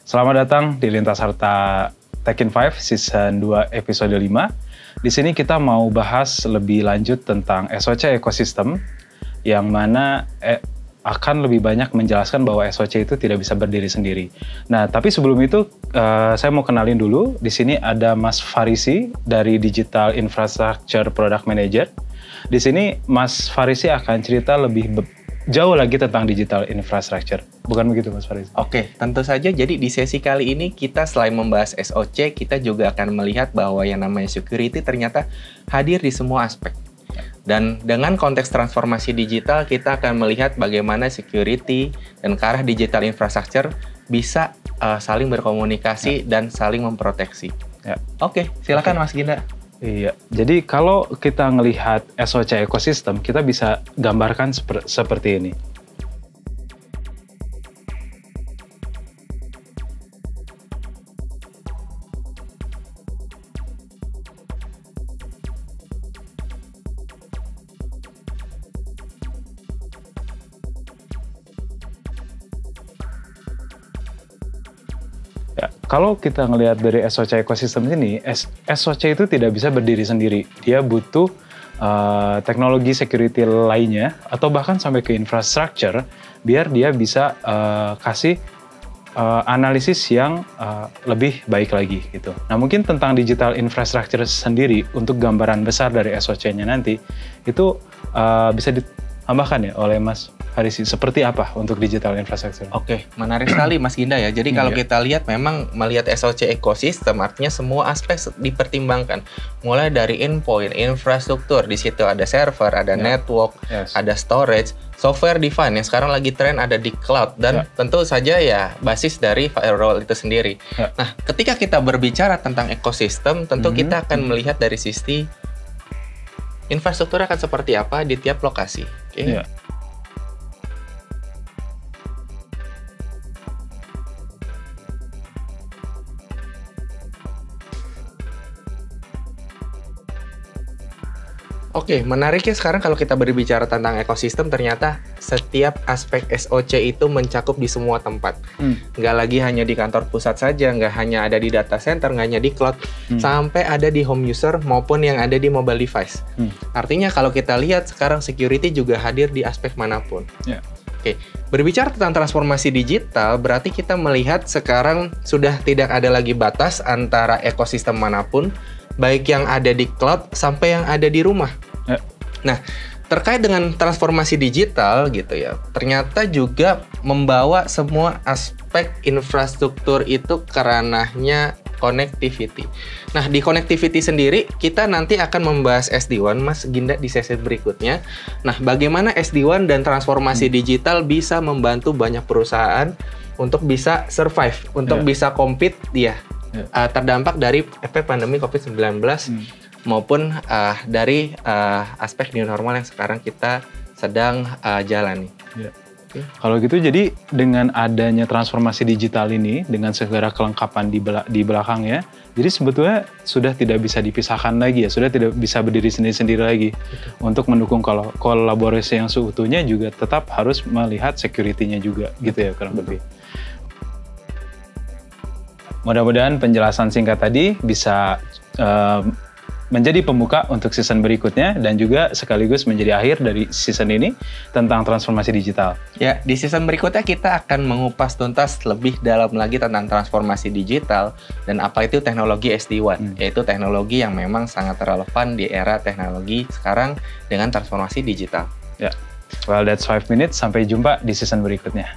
Selamat datang di Lintas Harta Tech in 5 Season 2 Episode 5. Di sini kita mau bahas lebih lanjut tentang SOC ekosistem, yang mana akan lebih banyak menjelaskan bahwa SOC itu tidak bisa berdiri sendiri. Nah, tapi sebelum itu saya mau kenalin dulu. Di sini ada Mas Farisi dari Digital Infrastructure Product Manager. Di sini Mas Farisi akan cerita lebih jauh lagi tentang digital infrastructure. Bukan begitu, Mas Faris? Oke, tentu saja. Jadi di sesi kali ini kita selain membahas SOC, kita juga akan melihat bahwa yang namanya security ternyata hadir di semua aspek. Dan dengan konteks transformasi digital, kita akan melihat bagaimana security dan ke arah digital infrastructure bisa saling berkomunikasi dan saling memproteksi. Oke, silakan Mas Ginda. Iya, jadi kalau kita ngelihat SOC ekosistem, kita bisa gambarkan seperti ini. Ya, kalau kita ngelihat dari SOC ekosistem ini, SOC itu tidak bisa berdiri sendiri. Dia butuh teknologi security lainnya, atau bahkan sampai ke infrastructure, biar dia bisa kasih analisis yang lebih baik lagi gitu. Nah, mungkin tentang digital infrastructure sendiri, untuk gambaran besar dari SOC-nya nanti, itu bisa ditambahkan ya oleh Mas Farisi, seperti apa untuk digital infrastructure? Oke, menarik sekali Mas Ginda ya. Jadi kalau kita lihat, memang melihat SOC ekosistem artinya semua aspek dipertimbangkan. Mulai dari endpoint, infrastruktur, di situ ada server, ada network, ada storage, software defined yang sekarang lagi tren ada di cloud, dan tentu saja ya basis dari firewall itu sendiri. Nah, ketika kita berbicara tentang ekosistem, tentu kita akan melihat dari sisi infrastruktur akan seperti apa di tiap lokasi. Oke, menariknya sekarang kalau kita berbicara tentang ekosistem, ternyata setiap aspek SOC itu mencakup di semua tempat. Nggak lagi hanya di kantor pusat saja, nggak hanya ada di data center, nggak hanya di cloud, sampai ada di home user maupun yang ada di mobile device. Artinya kalau kita lihat sekarang security juga hadir di aspek manapun. Oke, berbicara tentang transformasi digital, berarti kita melihat sekarang sudah tidak ada lagi batas antara ekosistem manapun, baik yang ada di cloud sampai yang ada di rumah. Nah, terkait dengan transformasi digital gitu ya, ternyata juga membawa semua aspek infrastruktur itu ke ranahnya connectivity. Nah, di connectivity sendiri kita nanti akan membahas SD-WAN, Mas Ginda, di sesi berikutnya. Nah, bagaimana SD-WAN dan transformasi digital bisa membantu banyak perusahaan untuk bisa survive, untuk bisa compete terdampak dari efek pandemi COVID-19 maupun dari aspek new normal yang sekarang kita sedang jalani. Kalau gitu, jadi dengan adanya transformasi digital ini, dengan segala kelengkapan di belakangnya, jadi sebetulnya sudah tidak bisa dipisahkan lagi ya, sudah tidak bisa berdiri sendiri-sendiri lagi. Untuk mendukung kolaborasi yang seutuhnya, juga tetap harus melihat security-nya juga, gitu ya kurang lebih. Mudah-mudahan penjelasan singkat tadi bisa menjadi pembuka untuk season berikutnya, dan juga sekaligus menjadi akhir dari season ini tentang transformasi digital. Ya, di season berikutnya kita akan mengupas tuntas lebih dalam lagi tentang transformasi digital dan apa itu teknologi SD-WAN, yaitu teknologi yang memang sangat relevan di era teknologi sekarang dengan transformasi digital. Well, that's 5 minutes. Sampai jumpa di season berikutnya.